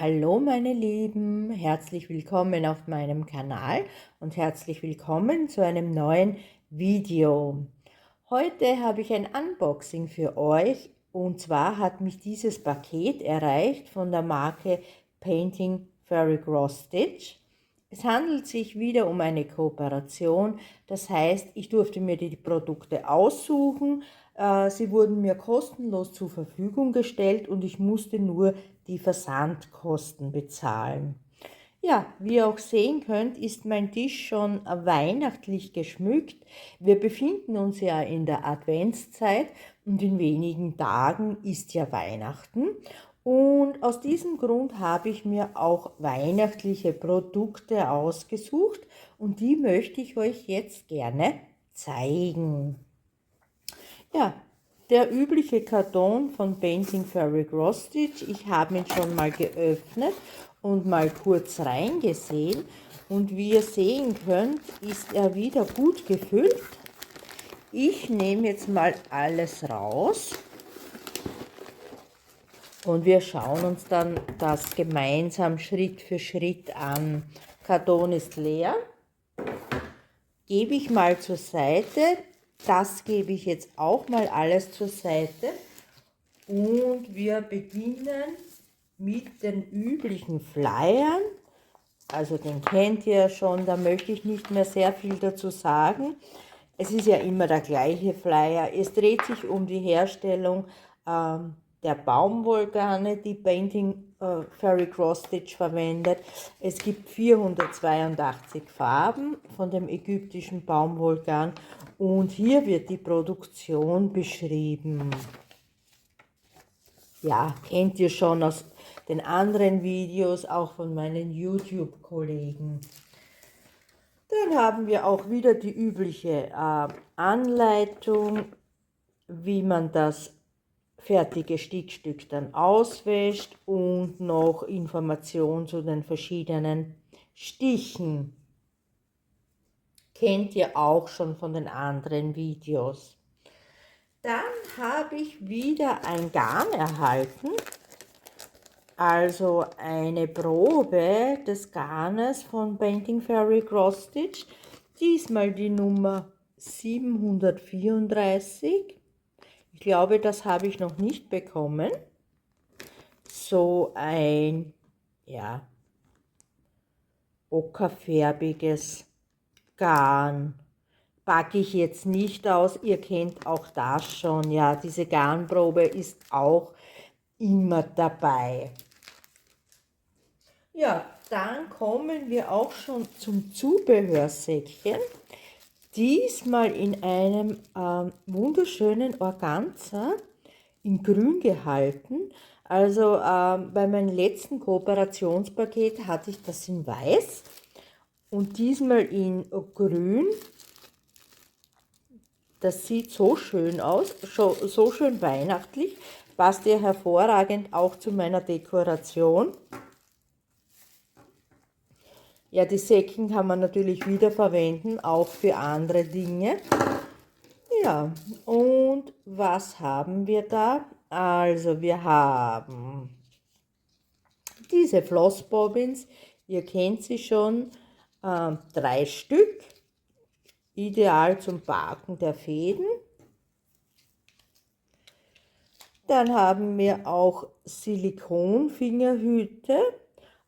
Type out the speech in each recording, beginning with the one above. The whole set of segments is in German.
Hallo meine Lieben, herzlich willkommen auf meinem Kanal und herzlich willkommen zu einem neuen Video. Heute habe ich ein Unboxing für euch und zwar hat mich dieses Paket erreicht von der Marke Painting Fairy Cross Stitch. Es handelt sich wieder um eine Kooperation, das heißt, ich durfte mir die Produkte aussuchen, sie wurden mir kostenlos zur Verfügung gestellt und ich musste nur die Versandkosten bezahlen. Ja, wie ihr auch sehen könnt, ist mein Tisch schon weihnachtlich geschmückt. Wir befinden uns ja in der Adventszeit und in wenigen Tagen ist ja Weihnachten. Und aus diesem Grund habe ich mir auch weihnachtliche Produkte ausgesucht und die möchte ich euch jetzt gerne zeigen. Ja, der übliche Karton von Painting Fairy Cross Stitch. Ich habe ihn schon mal geöffnet und mal kurz reingesehen. Und wie ihr sehen könnt, ist er wieder gut gefüllt. Ich nehme jetzt mal alles raus. Und wir schauen uns dann das gemeinsam Schritt für Schritt an. Karton ist leer. Gebe ich mal zur Seite. Das gebe ich jetzt auch mal alles zur Seite. Und wir beginnen mit den üblichen Flyern. Also den kennt ihr ja schon, da möchte ich nicht mehr sehr viel dazu sagen. Es ist ja immer der gleiche Flyer. Es dreht sich um die Herstellung der Baumwollgarne, die Painting Fairy Cross Stitch verwendet. Es gibt 482 Farben von dem ägyptischen Baumwollgarn und hier wird die Produktion beschrieben. Ja, kennt ihr schon aus den anderen Videos, auch von meinen YouTube-Kollegen. Dann haben wir auch wieder die übliche Anleitung, wie man das fertige Stickstück dann auswäscht und noch Informationen zu den verschiedenen Stichen. Kennt ihr auch schon von den anderen Videos. Dann habe ich wieder ein Garn erhalten, also eine Probe des Garnes von Painting Fairy Cross Stitch, diesmal die Nummer 734. Ich glaube, das habe ich noch nicht bekommen. So ein, ja, ockerfärbiges Garn. Packe ich jetzt nicht aus, ihr kennt auch das schon, ja, diese Garnprobe ist auch immer dabei. Ja, dann kommen wir auch schon zum Zubehörsäckchen. Diesmal in einem wunderschönen Organza in grün gehalten. Also bei meinem letzten Kooperationspaket hatte ich das in weiß und diesmal in grün. Das sieht so schön aus, so schön weihnachtlich, passt ja hervorragend auch zu meiner Dekoration. Ja, die Säcken kann man natürlich wiederverwenden, auch für andere Dinge. Ja, und was haben wir da? Also wir haben diese Flossbobbins, ihr kennt sie schon, 3 Stück. Ideal zum Baken der Fäden. Dann haben wir auch Silikonfingerhüte,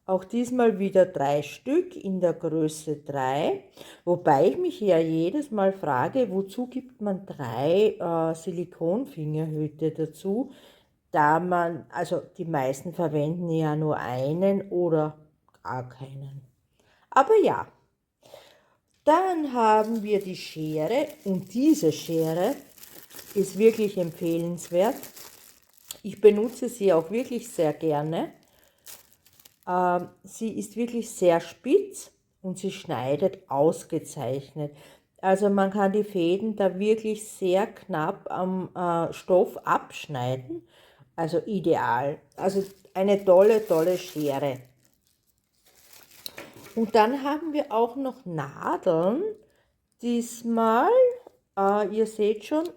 auch diesmal wieder 3 Stück in der Größe 3, wobei ich mich ja jedes Mal frage, wozu gibt man 3 Silikonfingerhüte dazu, da man, also die meisten verwenden ja nur einen oder gar keinen. Aber ja. Dann haben wir die Schere und diese Schere ist wirklich empfehlenswert. Ich benutze sie auch wirklich sehr gerne. Sie ist wirklich sehr spitz und sie schneidet ausgezeichnet. Also man kann die Fäden da wirklich sehr knapp am Stoff abschneiden. Also ideal. Also eine tolle, tolle Schere. Und dann haben wir auch noch Nadeln. Diesmal, ihr seht schon,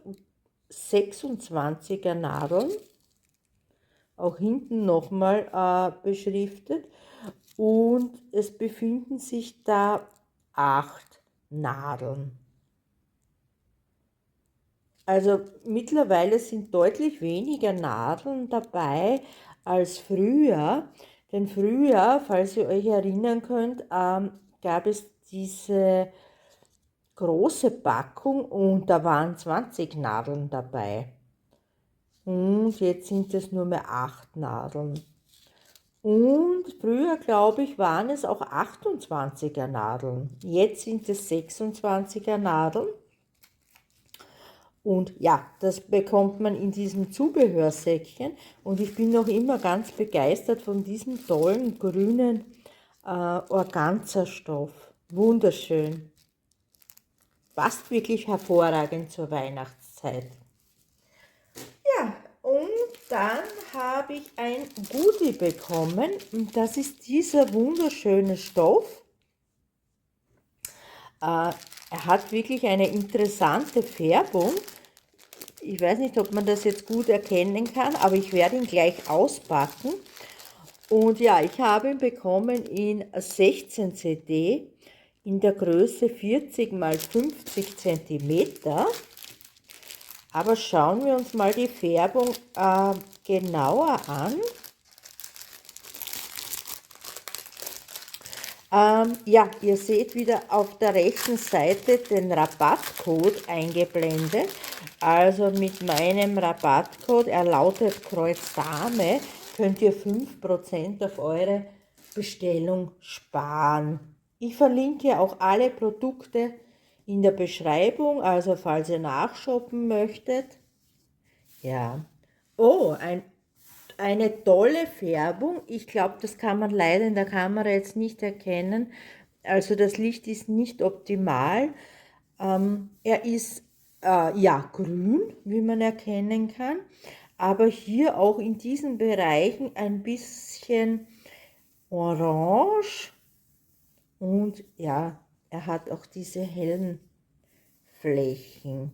26er Nadeln. auch hinten nochmal beschriftet. Und es befinden sich da 8 Nadeln. Also mittlerweile sind deutlich weniger Nadeln dabei als früher. Denn früher, falls ihr euch erinnern könnt, gab es diese große Packung und da waren 20 Nadeln dabei. Und jetzt sind es nur mehr 8 Nadeln. Und früher, glaube ich, waren es auch 28er Nadeln. Jetzt sind es 26er Nadeln. Und ja, das bekommt man in diesem Zubehörsäckchen. Und ich bin noch immer ganz begeistert von diesem tollen grünen Organza-Stoff. Wunderschön. Passt wirklich hervorragend zur Weihnachtszeit. Ja, und dann habe ich ein Goodie bekommen. Und das ist dieser wunderschöne Stoff. Er hat wirklich eine interessante Färbung. Ich weiß nicht, ob man das jetzt gut erkennen kann, aber ich werde ihn gleich auspacken. Und ja, ich habe ihn bekommen in 16 CD in der Größe 40 x 50 cm. Aber schauen wir uns mal die Färbung genauer an. Ja, ihr seht wieder auf der rechten Seite den Rabattcode eingeblendet. Also mit meinem Rabattcode, er lautet Kreuz Dame, könnt ihr 5% auf eure Bestellung sparen. Ich verlinke auch alle Produkte in der Beschreibung, also falls ihr nachshoppen möchtet. Ja. Oh, eine tolle Färbung. Ich glaube, das kann man leider in der Kamera jetzt nicht erkennen. Also das Licht ist nicht optimal. Er ist ja grün, wie man erkennen kann, aber hier auch in diesen Bereichen ein bisschen orange und ja, er hat auch diese hellen Flächen.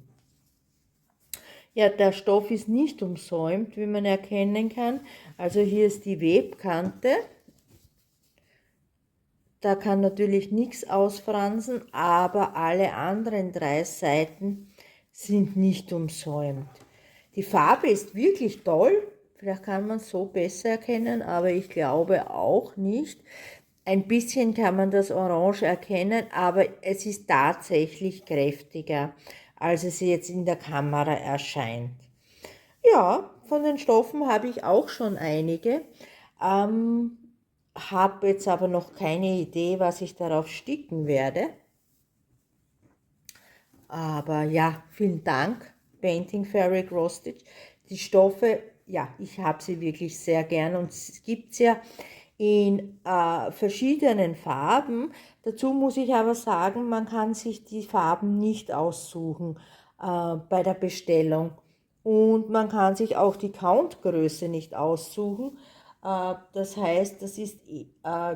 Ja, der Stoff ist nicht umsäumt, wie man erkennen kann. Also hier ist die Webkante. Da kann natürlich nichts ausfransen, aber alle anderen 3 Seiten sind nicht umsäumt. Die Farbe ist wirklich toll. Vielleicht kann man es so besser erkennen, aber ich glaube auch nicht. Ein bisschen kann man das Orange erkennen, aber es ist tatsächlich kräftiger, als es jetzt in der Kamera erscheint. Ja, von den Stoffen habe ich auch schon einige. Habe jetzt aber noch keine Idee, was ich darauf sticken werde. Aber ja, vielen Dank, Painting Fairy Cross Stitch. Die Stoffe, ja, ich habe sie wirklich sehr gern und es gibt ja in verschiedenen Farben. Dazu muss ich aber sagen, man kann sich die Farben nicht aussuchen bei der Bestellung. Und man kann sich auch die Countgröße nicht aussuchen. Das heißt, das ist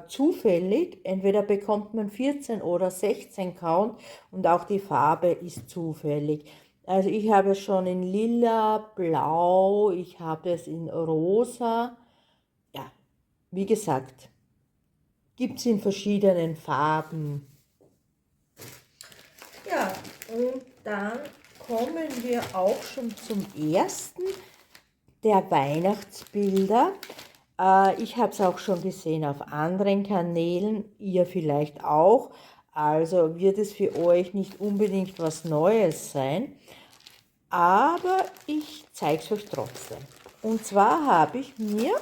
zufällig. Entweder bekommt man 14 oder 16 Count und auch die Farbe ist zufällig. Also ich habe es schon in lila, blau, ich habe es in rosa. Ja, wie gesagt, gibt es in verschiedenen Farben. Ja, und dann kommen wir auch schon zum ersten der Weihnachtsbilder. Ich habe es auch schon gesehen auf anderen Kanälen, ihr vielleicht auch. Also wird es für euch nicht unbedingt was Neues sein, aber ich zeige es euch trotzdem. Und zwar habe ich mir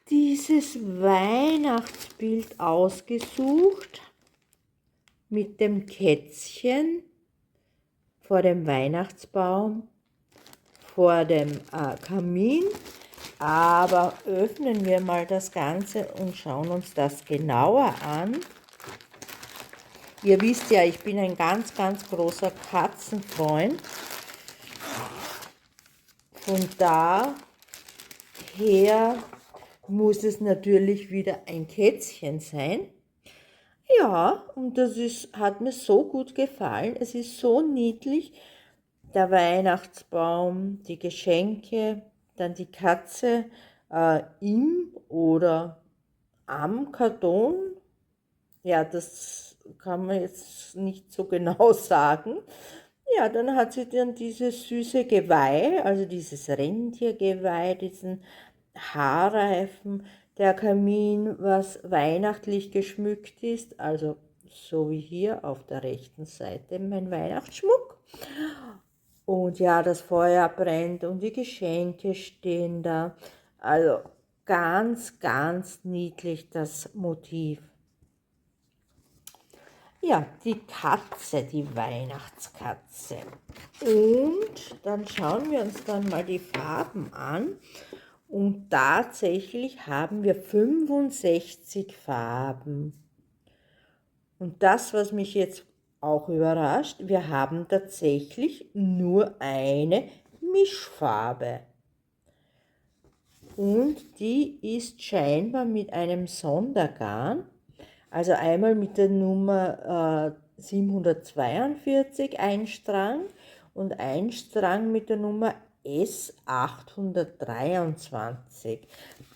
dieses Weihnachtsbild ausgesucht mit dem Kätzchen vor dem Weihnachtsbaum, vor dem Kamin. Aber öffnen wir mal das Ganze und schauen uns das genauer an. Ihr wisst ja, ich bin ein ganz, ganz großer Katzenfreund. Von daher muss es natürlich wieder ein Kätzchen sein. Ja, und das hat mir so gut gefallen. Es ist so niedlich. der Weihnachtsbaum, die Geschenke, dann die Katze im oder am Karton. Ja, das kann man jetzt nicht so genau sagen. Ja, dann hat sie dann dieses süße Geweih, also dieses Rentiergeweih, diesen Haarreifen, der Kamin, was weihnachtlich geschmückt ist, also so wie hier auf der rechten Seite mein Weihnachtsschmuck. Und ja, das Feuer brennt und die Geschenke stehen da. Also ganz, ganz niedlich das Motiv. Ja, die Katze, die Weihnachtskatze. Und dann schauen wir uns dann mal die Farben an. Und tatsächlich haben wir 65 Farben. Und das, was mich jetzt auch überrascht, wir haben tatsächlich nur eine Mischfarbe. Und die ist scheinbar mit einem Sondergarn, also einmal mit der Nummer 742 ein Strang und ein Strang mit der Nummer S823.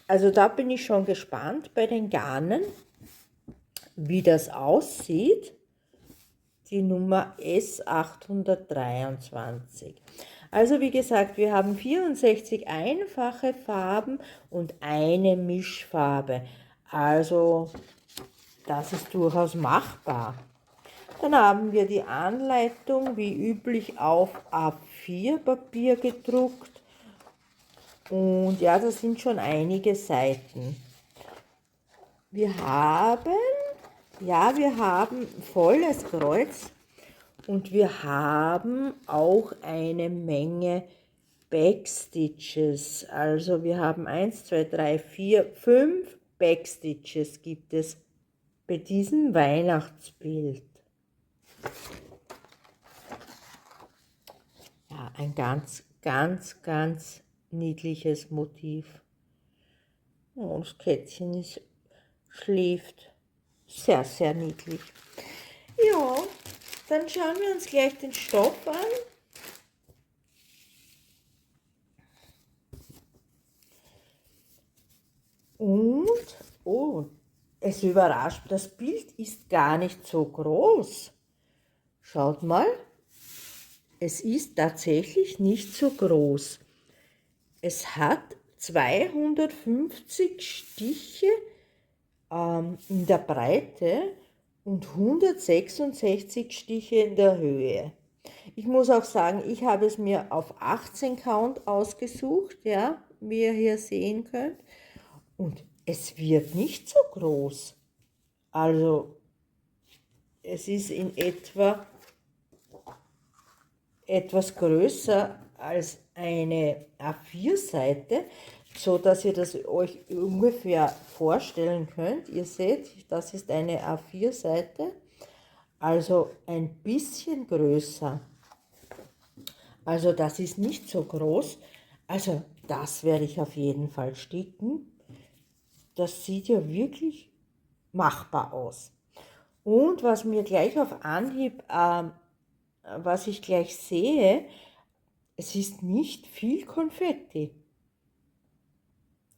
Also da bin ich schon gespannt bei den Garnen, wie das aussieht, die Nummer S823. Also wie gesagt, wir haben 64 einfache Farben und eine Mischfarbe. Also das ist durchaus machbar. Dann haben wir die Anleitung wie üblich auf A4-Papier gedruckt. Und ja, das sind schon einige Seiten. Wir haben volles Kreuz und wir haben auch eine Menge Backstitches. Also wir haben 1, 2, 3, 4, 5 Backstitches gibt es bei diesem Weihnachtsbild. Ja, ein ganz, ganz, ganz niedliches Motiv. Oh, das Kätzchen schläft. Sehr, sehr niedlich. Ja, dann schauen wir uns gleich den Stoff an. Und, oh, es überrascht, das Bild ist gar nicht so groß. Schaut mal, es ist tatsächlich nicht so groß. Es hat 250 Stiche in der Breite und 166 Stiche in der Höhe. Ich muss auch sagen, ich habe es mir auf 18 Count ausgesucht, ja, wie ihr hier sehen könnt. Und es wird nicht so groß. Also es ist in etwa etwas größer als eine A4-Seite, so dass ihr das euch ungefähr vorstellen könnt. Ihr seht, das ist eine A4-Seite, also ein bisschen größer. Also das ist nicht so groß. Also das werde ich auf jeden Fall sticken. Das sieht ja wirklich machbar aus. Und was mir gleich auf Anhieb, was ich gleich sehe, es ist nicht viel Konfetti.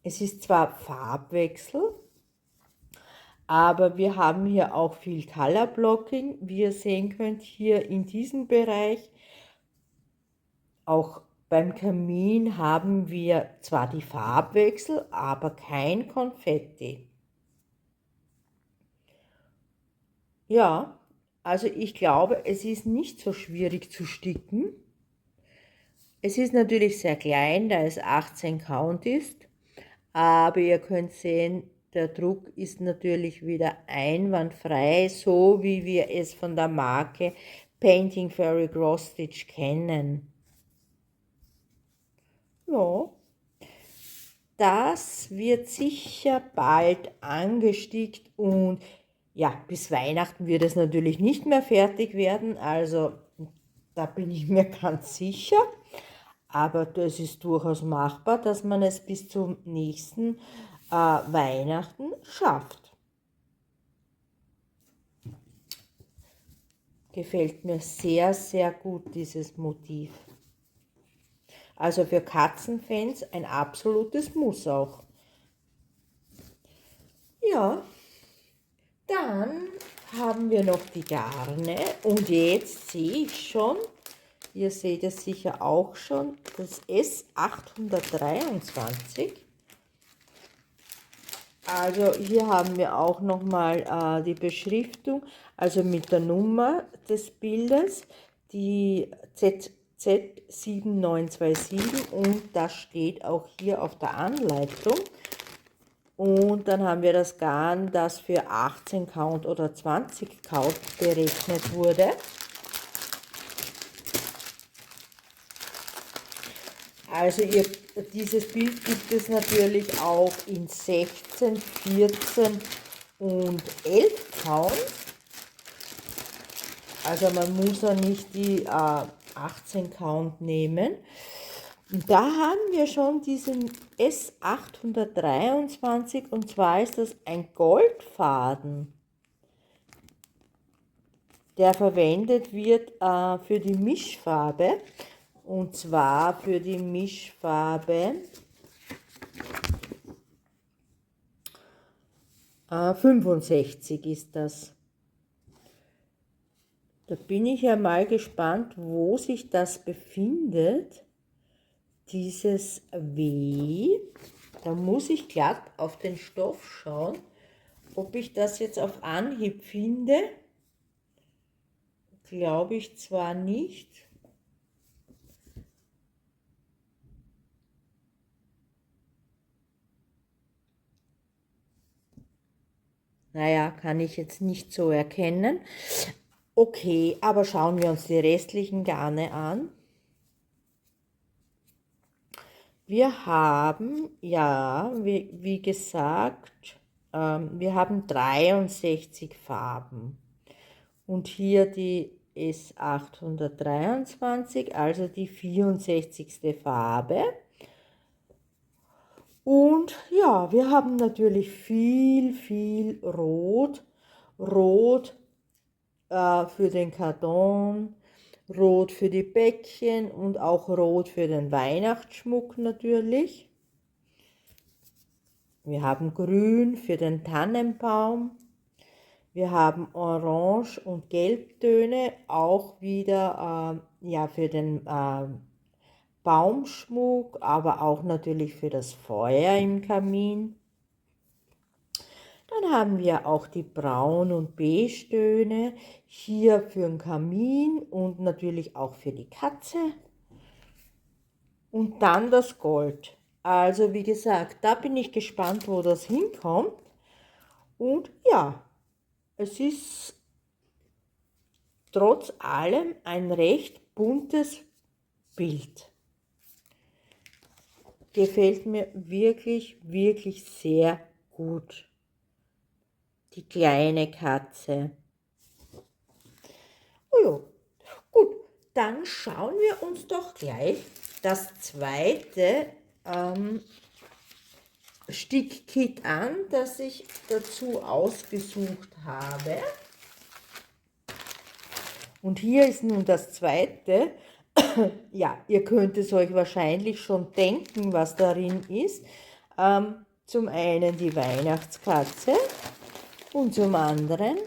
Es ist zwar Farbwechsel, aber wir haben hier auch viel Color Blocking, wie ihr sehen könnt, hier in diesem Bereich. Auch beim Kamin haben wir zwar die Farbwechsel, aber kein Konfetti. Ja, also ich glaube, es ist nicht so schwierig zu sticken. Es ist natürlich sehr klein, da es 18 Count ist, aber ihr könnt sehen, der Druck ist natürlich wieder einwandfrei, so wie wir es von der Marke Painting Fairy Cross Stitch kennen. Ja, das wird sicher bald angestickt und ja, bis Weihnachten wird es natürlich nicht mehr fertig werden, also da bin ich mir ganz sicher. Aber das ist durchaus machbar, dass man es bis zum nächsten Weihnachten schafft. Gefällt mir sehr, sehr gut dieses Motiv. Also für Katzenfans ein absolutes Muss auch. Ja, dann haben wir noch die Garne und jetzt sehe ich schon, ihr seht es sicher auch schon, das S823. Also hier haben wir auch nochmal die Beschriftung, also mit der Nummer des Bildes, die ZZ7927 und das steht auch hier auf der Anleitung. Und dann haben wir das Garn, das für 18 Count oder 20 Count berechnet wurde. Also dieses Bild gibt es natürlich auch in 16, 14 und 11 Count. Also man muss ja nicht die 18 Count nehmen. Und da haben wir schon diesen S823 und zwar ist das ein Goldfaden, der verwendet wird für die Mischfarbe. Und zwar für die Mischfarbe 65 ist das. Da bin ich ja mal gespannt, wo sich das befindet, dieses W. Da muss ich glatt auf den Stoff schauen, ob ich das jetzt auf Anhieb finde. Glaube ich zwar nicht. Naja, kann ich jetzt nicht so erkennen. Okay, aber schauen wir uns die restlichen Garne an. Wir haben, ja, wie gesagt, wir haben 63 Farben. Und hier die S823, also die 64. Farbe. Und ja, wir haben natürlich viel Rot. Rot für den Karton, Rot für die Bäckchen und auch Rot für den Weihnachtsschmuck natürlich. Wir haben Grün für den Tannenbaum. Wir haben Orange und Gelbtöne, auch wieder ja, für den Baumschmuck, aber auch natürlich für das Feuer im Kamin. Dann haben wir auch die Braun- und Beige-Töne, hier für den Kamin und natürlich auch für die Katze. Und dann das Gold. Also wie gesagt, da bin ich gespannt, wo das hinkommt. Und ja, es ist trotz allem ein recht buntes Bild. Gefällt mir wirklich sehr gut. Die kleine Katze. Oh ja, gut, dann schauen wir uns doch gleich das zweite Stickkit an, das ich dazu ausgesucht habe. Und hier ist nun das zweite. Ja, ihr könnt es euch wahrscheinlich schon denken, was darin ist. Zum einen die Weihnachtskatze und zum anderen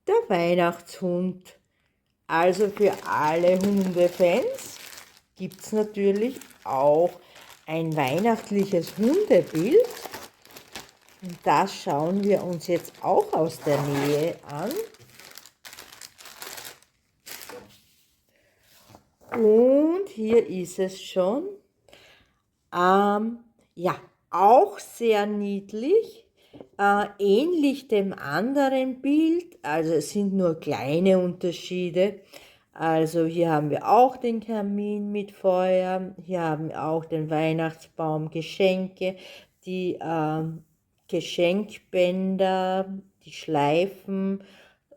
der Weihnachtshund. Also für alle Hundefans gibt es natürlich auch ein weihnachtliches Hundebild. Und das schauen wir uns jetzt auch aus der Nähe an. Und hier ist es schon. Ja, auch sehr niedlich. Ähnlich dem anderen Bild, also es sind nur kleine Unterschiede. Also hier haben wir auch den Kamin mit Feuer, hier haben wir auch den Weihnachtsbaum, Geschenke, die Geschenkbänder, die Schleifen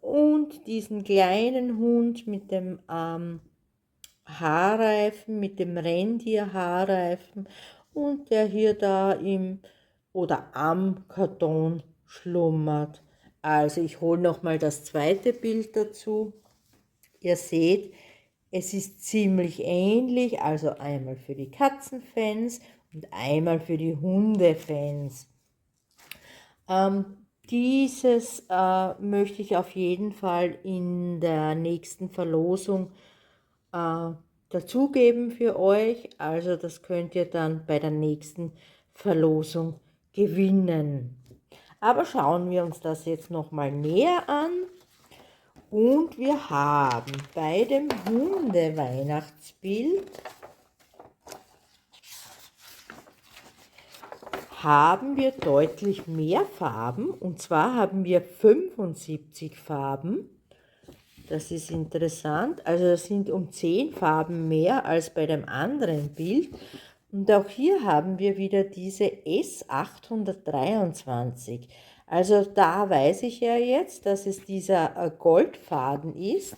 und diesen kleinen Hund mit dem Haarreifen, mit dem Rentierhaarreifen und der hier da im oder am Karton schlummert. Also ich hole nochmal das zweite Bild dazu. Ihr seht, Es ist ziemlich ähnlich, also einmal für die Katzenfans und einmal für die Hundefans. Dieses möchte ich auf jeden Fall in der nächsten Verlosung dazugeben für euch. Also das könnt ihr dann bei der nächsten Verlosung gewinnen. Aber schauen wir uns das jetzt nochmal näher an. Und wir haben bei dem Hunde-Weihnachtsbild haben wir deutlich mehr Farben, und zwar haben wir 75 Farben. Das ist interessant, also das sind um 10 Farben mehr als bei dem anderen Bild. Und auch hier haben wir wieder diese S823. Also da weiß ich ja jetzt, dass es dieser Goldfaden ist.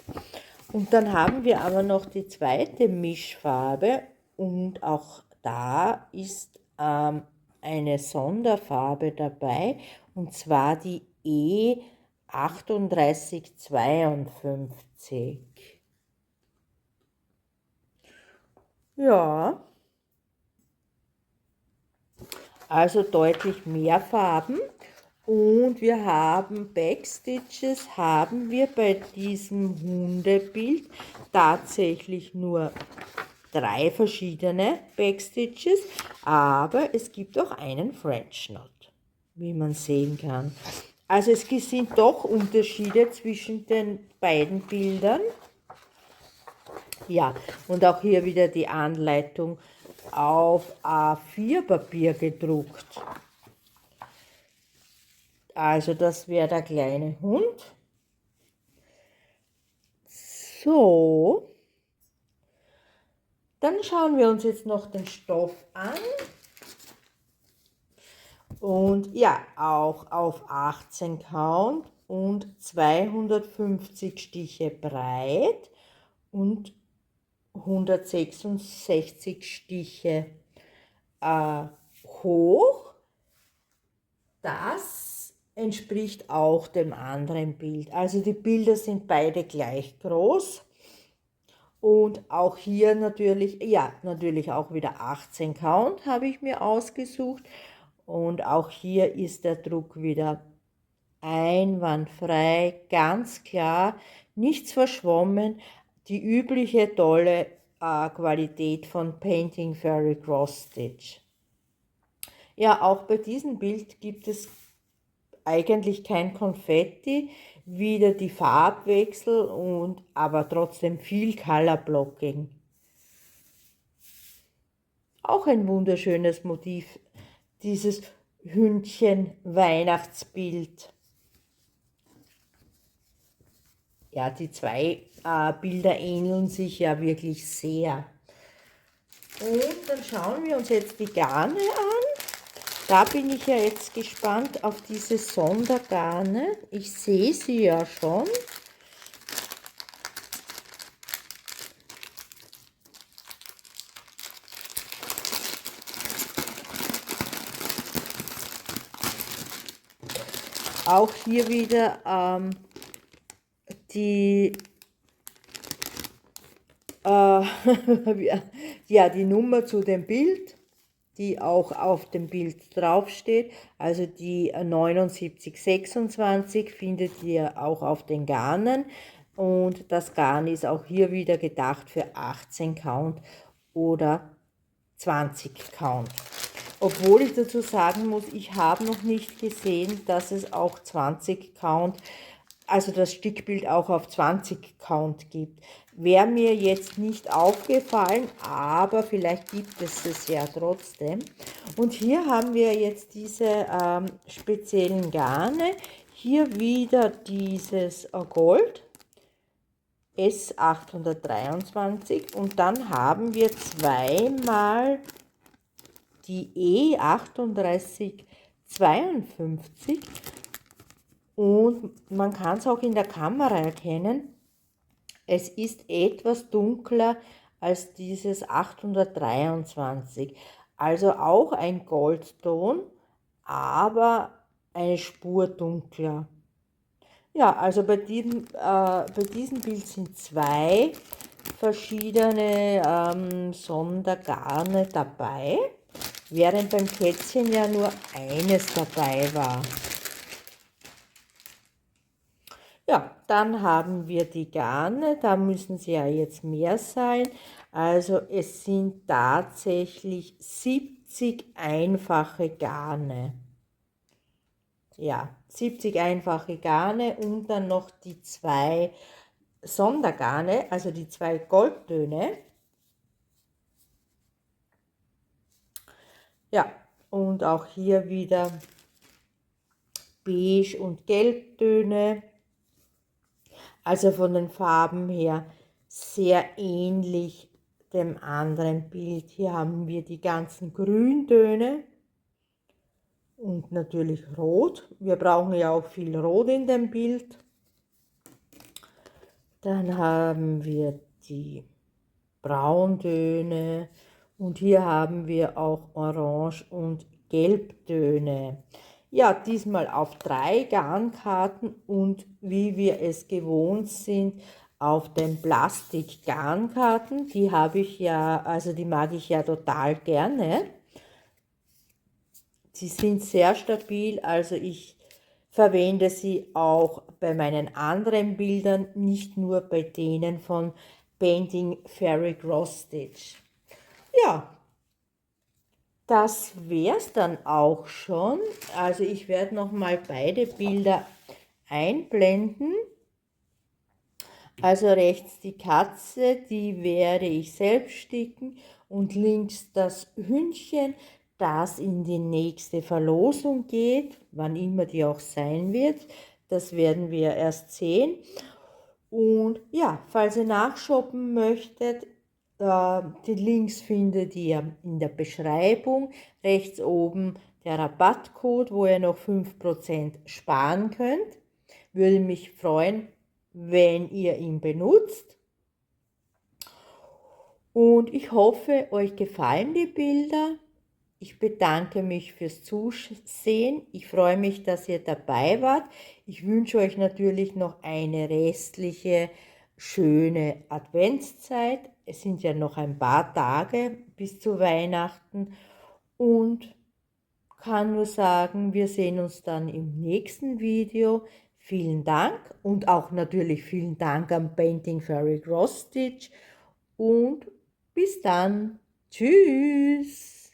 Und dann haben wir aber noch die zweite Mischfarbe und auch da ist eine Sonderfarbe dabei, und zwar die E3852. Ja, also deutlich mehr Farben. Und wir haben Backstitches, haben wir bei diesem Hundebild tatsächlich nur 3 verschiedene Backstitches, aber es gibt auch einen French Knot, wie man sehen kann. Also es sind doch Unterschiede zwischen den beiden Bildern. Ja, und auch hier wieder die Anleitung auf A4-Papier gedruckt. Also das wäre der kleine Hund. So, dann schauen wir uns jetzt noch den Stoff an. Und ja, auch auf 18 Count und 250 Stiche breit und 166 Stiche hoch. Das entspricht auch dem anderen Bild. Also die Bilder sind beide gleich groß. Und auch hier natürlich, ja, natürlich auch wieder 18 Count habe ich mir ausgesucht. Und auch hier ist der Druck wieder einwandfrei, ganz klar, nichts verschwommen. Die übliche tolle Qualität von Painting Fairy Cross Stitch. Ja, auch bei diesem Bild gibt es eigentlich kein Konfetti, wieder die Farbwechsel und aber trotzdem viel Color Blocking. Auch ein wunderschönes Motiv, dieses Hündchen-Weihnachtsbild. Ja, die zwei Bilder ähneln sich ja wirklich sehr. Und dann schauen wir uns jetzt die Garne an. Da bin ich ja jetzt gespannt auf diese Sondergarne. Ich sehe sie ja schon. Auch hier wieder die ja, die Nummer zu dem Bild, die auch auf dem Bild draufsteht. Also die 7926 findet ihr auch auf den Garnen. Und das Garn ist auch hier wieder gedacht für 18 Count oder 20 Count. Obwohl ich dazu sagen muss, ich habe noch nicht gesehen, dass es auch 20 Count, also das Stickbild auch auf 20 Count gibt. Wäre mir jetzt nicht aufgefallen, aber vielleicht gibt es es ja trotzdem. Und hier haben wir jetzt diese speziellen Garne. Hier wieder dieses Gold. S823 und dann haben wir zweimal die E3852 und man kann es auch in der Kamera erkennen, es ist etwas dunkler als dieses 823, also auch ein Goldton, aber eine Spur dunkler. Ja, also bei diesem Bild sind 2 verschiedene Sondergarne dabei, während beim Kätzchen ja nur eines dabei war. Ja, dann haben wir die Garne, da müssen sie ja jetzt mehr sein. Also es sind tatsächlich 70 einfache Garne. Ja, 70 einfache Garne und dann noch die 2 Sondergarne, also die 2 Goldtöne. Ja, und auch hier wieder Beige- und Gelbtöne. Also von den Farben her sehr ähnlich dem anderen Bild. Hier haben wir die ganzen Grüntöne und natürlich Rot. Wir brauchen ja auch viel Rot in dem Bild. Dann haben wir die Brauntöne und hier haben wir auch Orange- und Gelbtöne. Ja, diesmal auf 3 Garnkarten und wie wir es gewohnt sind, auf den Plastik-Garnkarten. Die habe ich ja, also die mag ich ja total gerne. Sie sind sehr stabil, also ich verwende sie auch bei meinen anderen Bildern, nicht nur bei denen von Painting Fairy Cross Stitch. Ja, das wäre es dann auch schon. Also ich werde nochmal beide Bilder einblenden. Also rechts die Katze, die werde ich selbst sticken und links das Hündchen, das in die nächste Verlosung geht, wann immer die auch sein wird. Das werden wir erst sehen. Und ja, falls ihr nachshoppen möchtet, die Links findet ihr in der Beschreibung. Rechts oben der Rabattcode, wo ihr noch 5% sparen könnt. Würde mich freuen, wenn ihr ihn benutzt. Und ich hoffe, euch gefallen die Bilder. Ich bedanke mich fürs Zusehen. Ich freue mich, dass ihr dabei wart. Ich wünsche euch natürlich noch eine restliche, schöne Adventszeit. Es sind ja noch ein paar Tage bis zu Weihnachten und kann nur sagen, wir sehen uns dann im nächsten Video. Vielen Dank und auch natürlich vielen Dank an Painting Fairy Cross Stitch und bis dann. Tschüss.